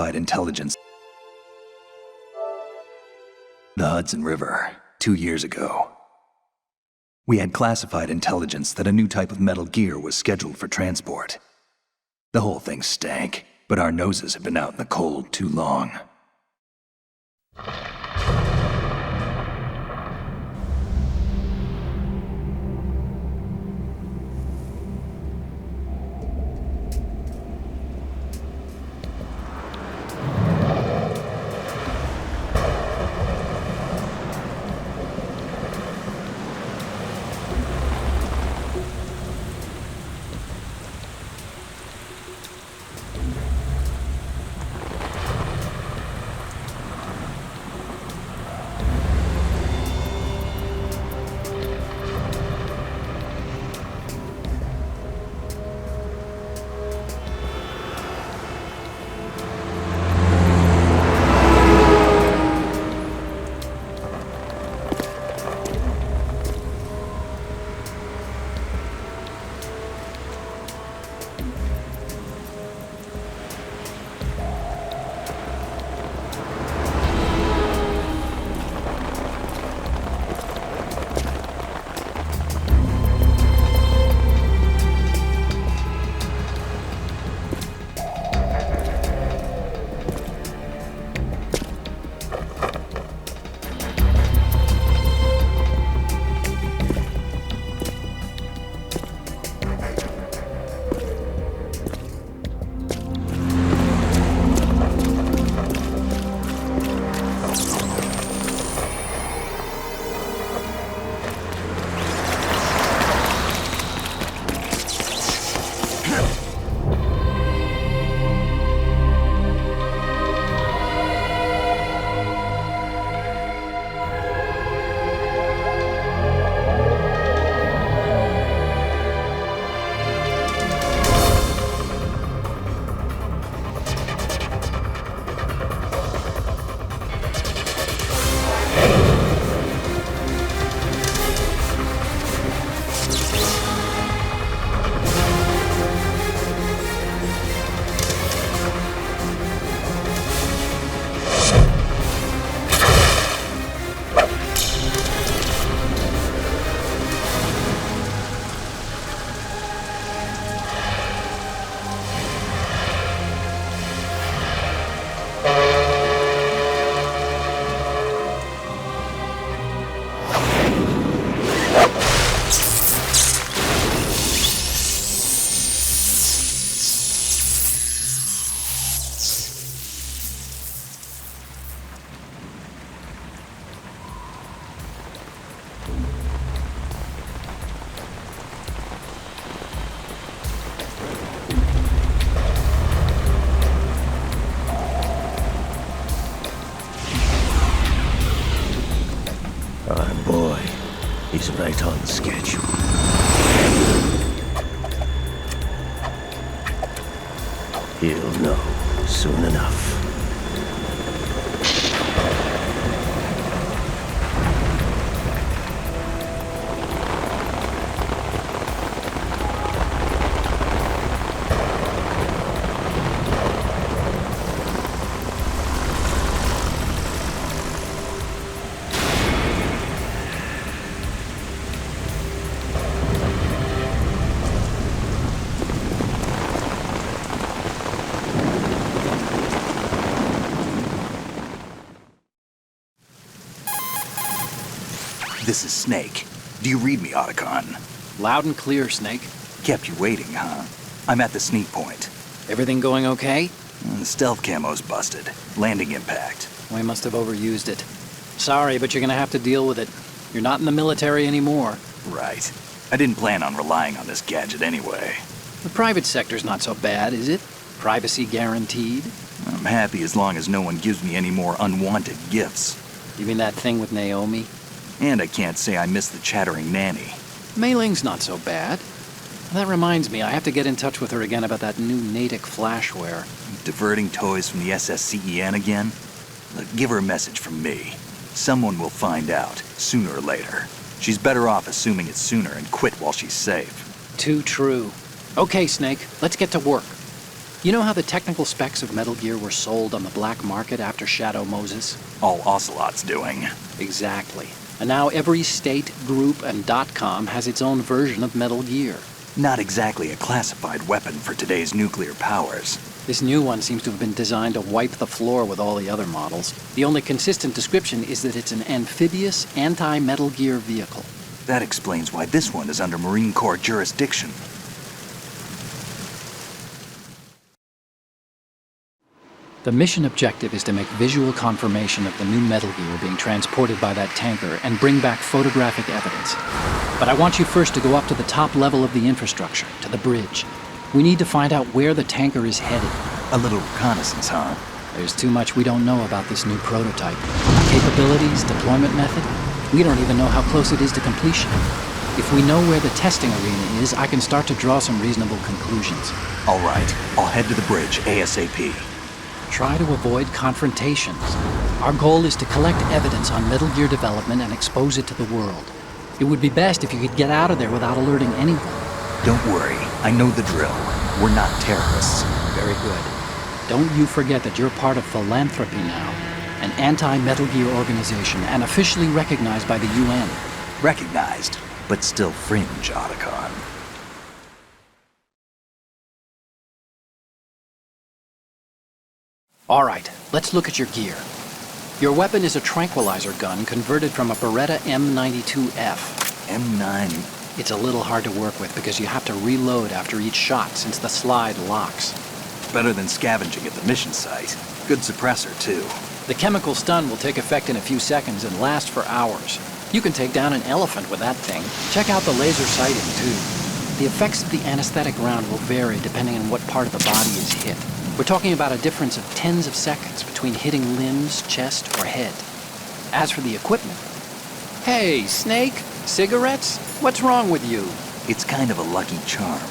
classified intelligence. The Hudson River, 2 years ago. We had classified intelligence that a new type of metal gear was scheduled for transport. The whole thing stank, but our noses had been out in the cold too long. He's right on schedule. He'll know soon enough. This is Snake. Do you read me, Otacon? Loud and clear, Snake. Kept you waiting, huh? I'm at the sneak point. Everything going okay? The stealth camo's busted. Landing impact. We must have overused it. Sorry, but you're gonna have to deal with it. You're not in the military anymore. Right. I didn't plan on relying on this gadget anyway. The private sector's not so bad, is it? Privacy guaranteed? I'm happy as long as no one gives me any more unwanted gifts. You mean that thing with Naomi? And I can't say I miss the chattering nanny. Mei Ling's not so bad. That reminds me, I have to get in touch with her again about that new Natick flashware. Diverting toys from the SSCEN again? Look, give her a message from me. Someone will find out, sooner or later. She's better off assuming it's sooner and quit while she's safe. Too true. Okay, Snake, let's get to work. You know how the technical specs of Metal Gear were sold on the black market after Shadow Moses? All Ocelot's doing. Exactly. And now every state, group, and .com has its own version of Metal Gear. Not exactly a classified weapon for today's nuclear powers. This new one seems to have been designed to wipe the floor with all the other models. The only consistent description is that it's an amphibious, anti-Metal Gear vehicle. That explains why this one is under Marine Corps jurisdiction. The mission objective is to make visual confirmation of the new Metal Gear being transported by that tanker and bring back photographic evidence. But I want you first to go up to the top level of the infrastructure, to the bridge. We need to find out where the tanker is headed. A little reconnaissance, huh? There's too much we don't know about this new prototype. Capabilities, deployment method. We don't even know how close it is to completion. If we know where the testing arena is, I can start to draw some reasonable conclusions. All right, I'll head to the bridge ASAP. Try to avoid confrontations. Our goal is to collect evidence on Metal Gear development and expose it to the world. It would be best if you could get out of there without alerting anyone. Don't worry, I know the drill. We're not terrorists. Very good. Don't you forget that you're part of Philanthropy now, an anti-Metal Gear organization and officially recognized by the UN. Recognized, but still fringe, Otacon. All right, let's look at your gear. Your weapon is a tranquilizer gun converted from a Beretta M92F. M9. It's a little hard to work with because you have to reload after each shot since the slide locks. Better than scavenging at the mission site. Good suppressor, too. The chemical stun will take effect in a few seconds and last for hours. You can take down an elephant with that thing. Check out the laser sighting, too. The effects of the anesthetic round will vary depending on what part of the body is hit. We're talking about a difference of tens of seconds between hitting limbs, chest, or head. As for the equipment... Hey, Snake? Cigarettes? What's wrong with you? It's kind of a lucky charm.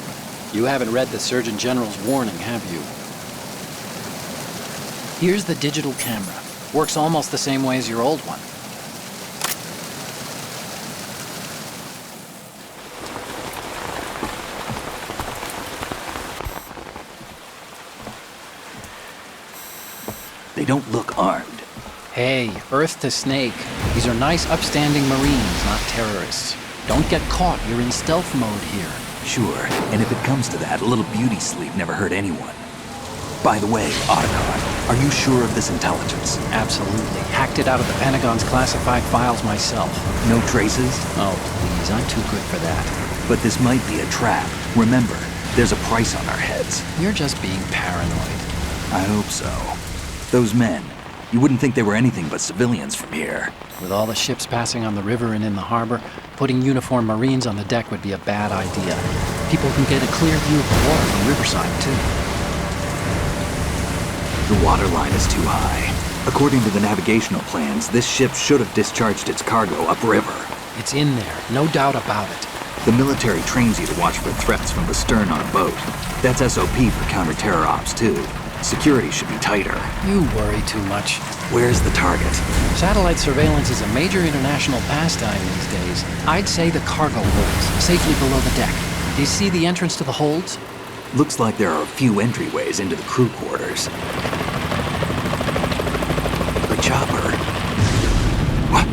You haven't read the Surgeon General's warning, have you? Here's the digital camera. Works almost the same way as your old one. They don't look armed. Hey, Earth to Snake. These are nice, upstanding Marines, not terrorists. Don't get caught. You're in stealth mode here. Sure, and if it comes to that, a little beauty sleep never hurt anyone. By the way, Otacon, are you sure of this intelligence? Absolutely. Hacked it out of the Pentagon's classified files myself. No traces? Oh, please, I'm too good for that. But this might be a trap. Remember, there's a price on our heads. You're just being paranoid. I hope so. Those men, you wouldn't think they were anything but civilians from here. With all the ships passing on the river and in the harbor, putting uniformed Marines on the deck would be a bad idea. People can get a clear view of the water from Riverside, too. The water line is too high. According to the navigational plans, this ship should have discharged its cargo upriver. It's in there, no doubt about it. The military trains you to watch for threats from the stern on a boat. That's SOP for counter-terror ops, too. Security should be tighter. You worry too much. Where's the target? Satellite surveillance is a major international pastime these days. I'd say the cargo holds, safely below the deck. Do you see the entrance to the holds? Looks like there are a few entryways into the crew quarters. The chopper. What?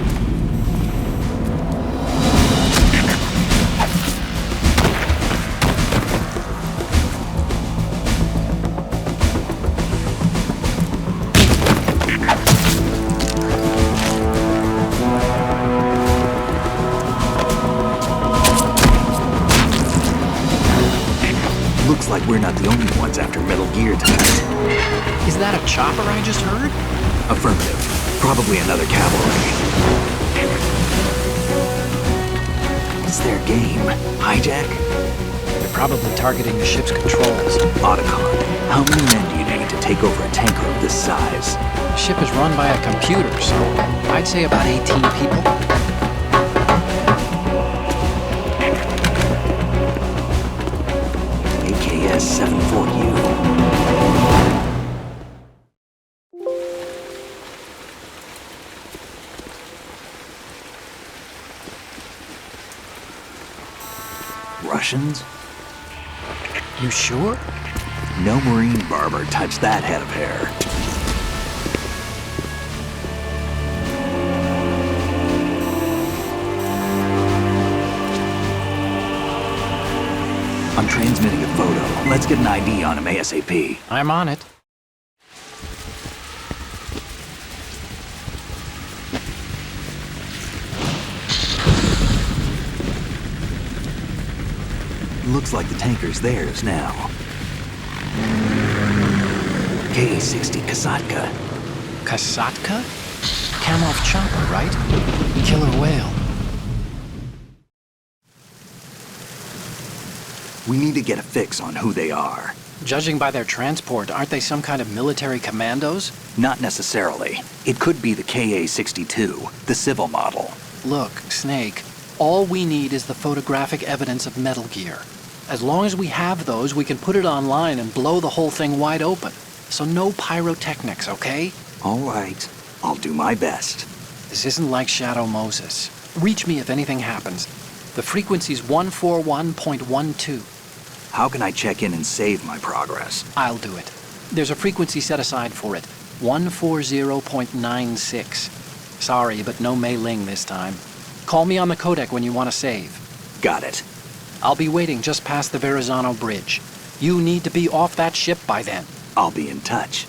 Looks like we're not the only ones after Metal Gear tonight. Is that a chopper I just heard? Affirmative. Probably another cavalry. What's their game? Hijack? They're probably targeting the ship's controls. Otacon, how many men do you need to take over a tanker of this size? The ship is run by a computer, so I'd say about 18 people. AKS 74U. Russians? You sure? No marine barber touched that head of hair. I'm transmitting a photo. Let's get an ID on him ASAP. I'm on it. Looks like the tanker's theirs now. KA-60 Kasatka. Kasatka? Kamov chopper, right? Killer whale. We need to get a fix on who they are. Judging by their transport, aren't they some kind of military commandos? Not necessarily. It could be the KA-62, the civil model. Look, Snake, all we need is the photographic evidence of Metal Gear. As long as we have those, we can put it online and blow the whole thing wide open. So no pyrotechnics, okay? All right. I'll do my best. This isn't like Shadow Moses. Reach me if anything happens. The frequency's 141.12. How can I check in and save my progress? I'll do it. There's a frequency set aside for it. 140.96. Sorry, but no Mei Ling this time. Call me on the codec when you want to save. Got it. I'll be waiting just past the Verrazano Bridge. You need to be off that ship by then. I'll be in touch.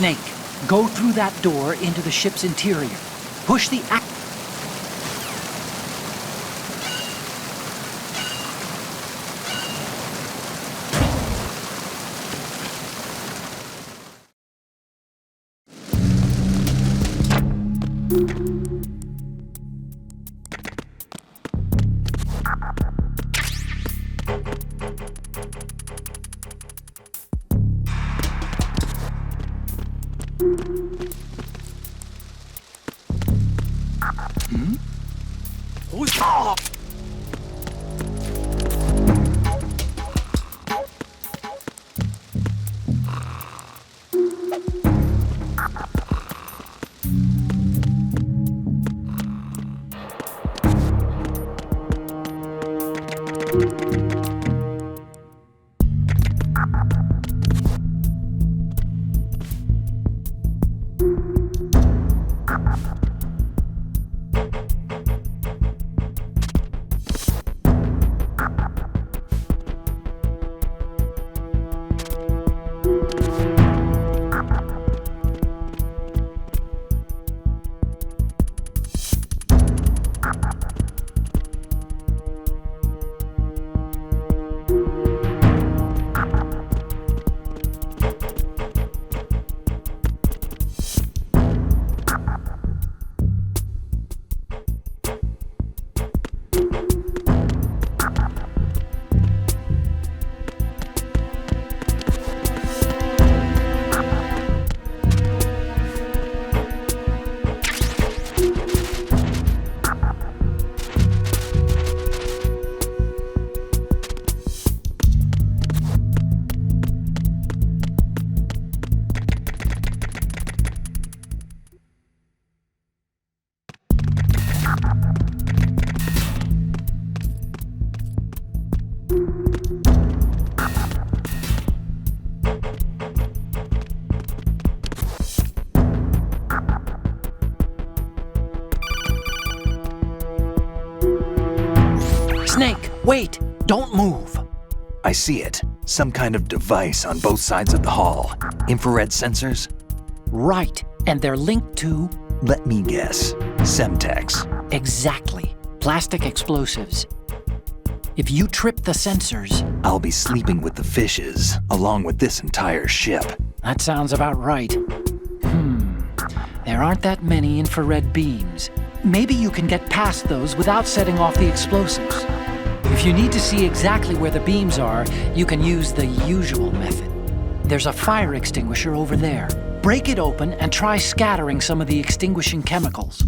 Snake, go through that door into the ship's interior. Push the Snake, wait! Don't move! I see it. Some kind of device on both sides of the hall. Infrared sensors? Right, and they're linked to... Let me guess. Semtex. Exactly. Plastic explosives. If you trip the sensors... I'll be sleeping with the fishes, along with this entire ship. That sounds about right. There aren't that many infrared beams. Maybe you can get past those without setting off the explosives. If you need to see exactly where the beams are, you can use the usual method. There's a fire extinguisher over there. Break it open and try scattering some of the extinguishing chemicals.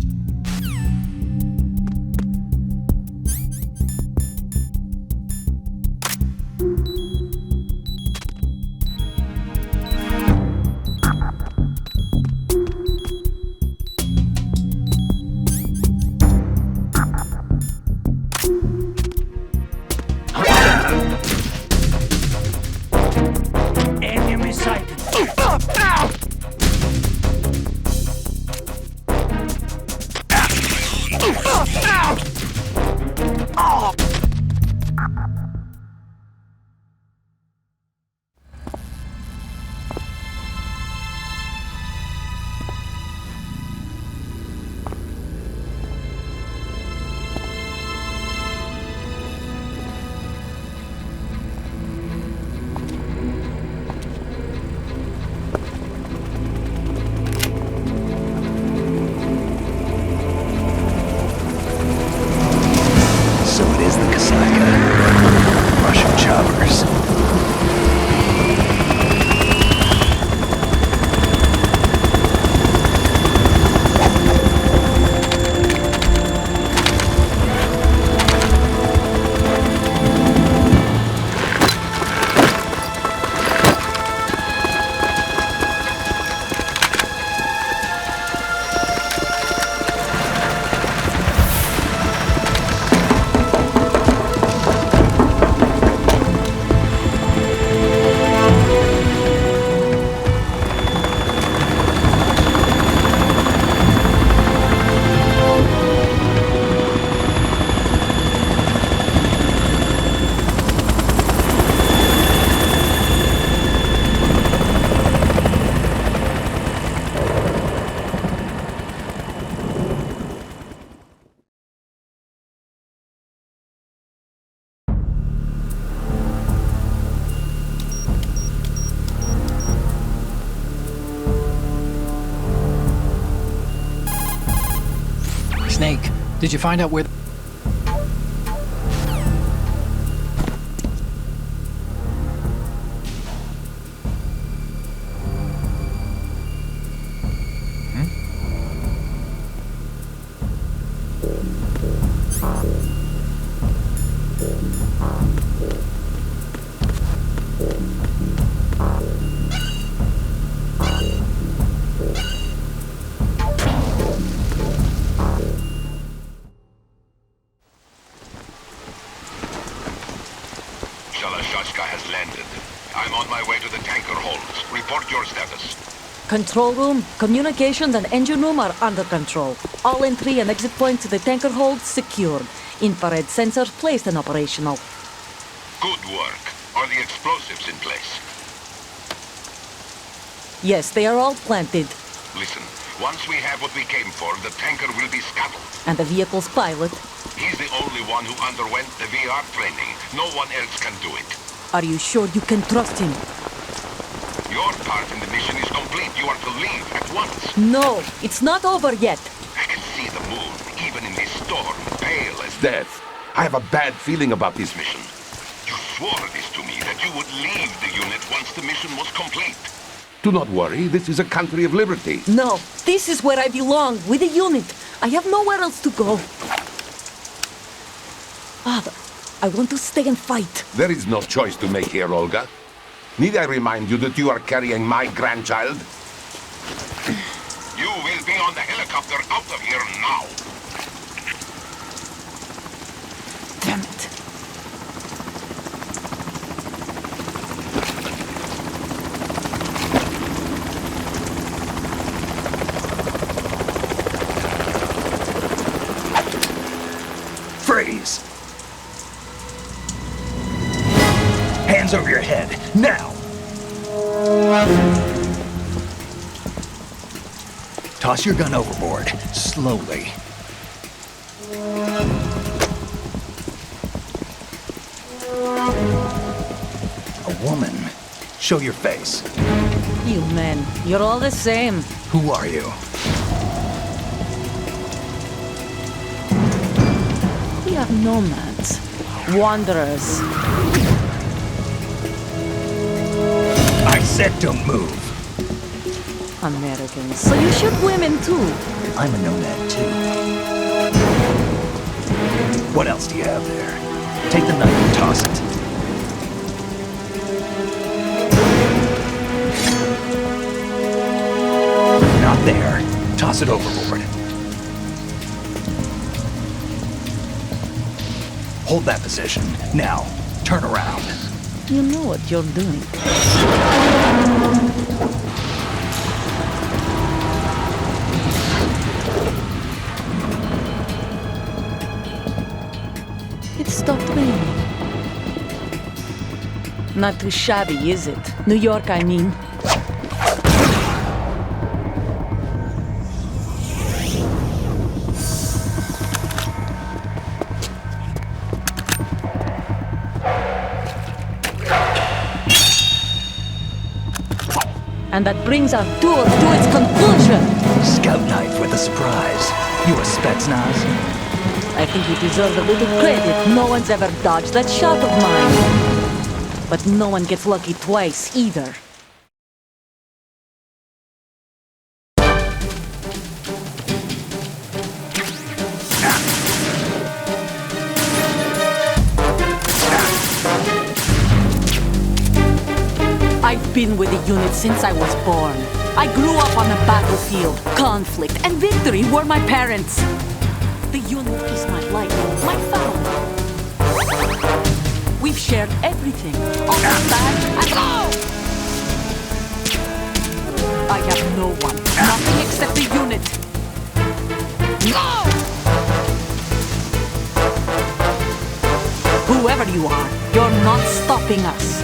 Enemy sighted. So it is the Kasaka. Russian choppers. Snake, did you find out where... Shalashaska has landed. I'm on my way to the tanker holds. Report your status. Control room, communications and engine room are under control. All entry and exit points to the tanker hold secured. Infrared sensors placed and operational. Good work. Are the explosives in place? Yes, they are all planted. Listen, once we have what we came for, the tanker will be scuttled. And the vehicle's pilot. He's the only one who underwent the VR training. No one else can do it. Are you sure you can trust him? Your part in the mission is complete. You are to leave at once. No, it's not over yet. I can see the moon, even in this storm, pale as death. I have a bad feeling about this mission. You swore this to me, that you would leave the unit once the mission was complete. Do not worry, this is a country of liberty. No, this is where I belong, with the unit. I have nowhere else to go. Father, I want to stay and fight. There is no choice to make here, Olga. Need I remind you that you are carrying my grandchild? You will be on the helicopter out of here now. Freeze! Hands over your head, now! Toss your gun overboard, slowly. A woman. Show your face. You men, you're all the same. Who are you? We are nomads. Wanderers. I said don't move. Americans. So you shoot women too. I'm a nomad too. What else do you have there? Take the knife and toss it. Not there. Toss it overboard. Hold that position. Now, turn around. You know what you're doing. It stopped raining. Not too shabby, is it? New York, I mean. And that brings our tour to its conclusion. Scout knife with a surprise. You a Spetsnaz? I think you deserve a little credit. No one's ever dodged that shot of mine. But no one gets lucky twice, either. I've been with the unit since I was born. I grew up on the battlefield. Conflict and victory were my parents. The unit is my life, my family. We've shared everything, all the bad and all. I have no one, nothing except the unit. No! Whoever you are, you're not stopping us.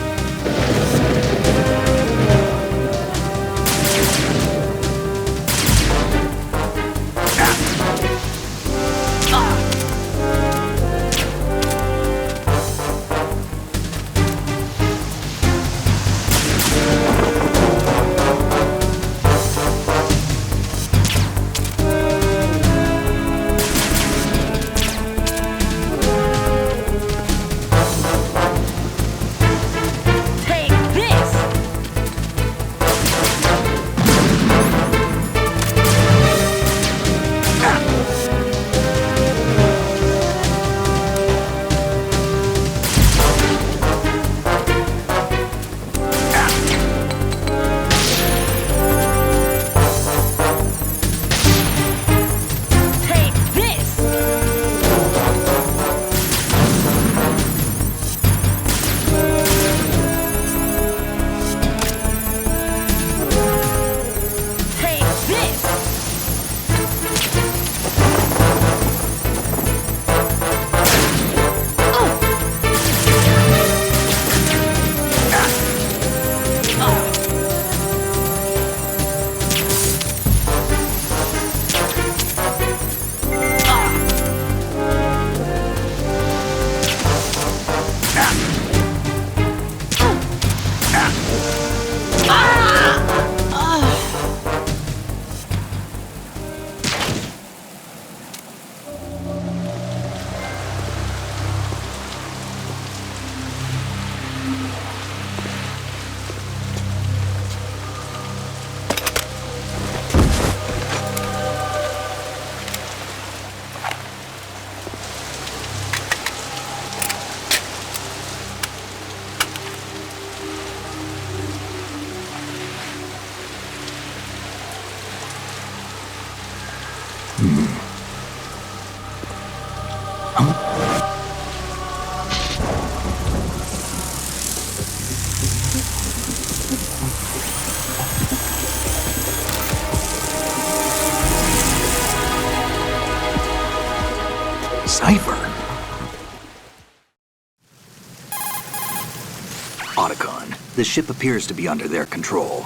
Cipher? Otacon, the ship appears to be under their control.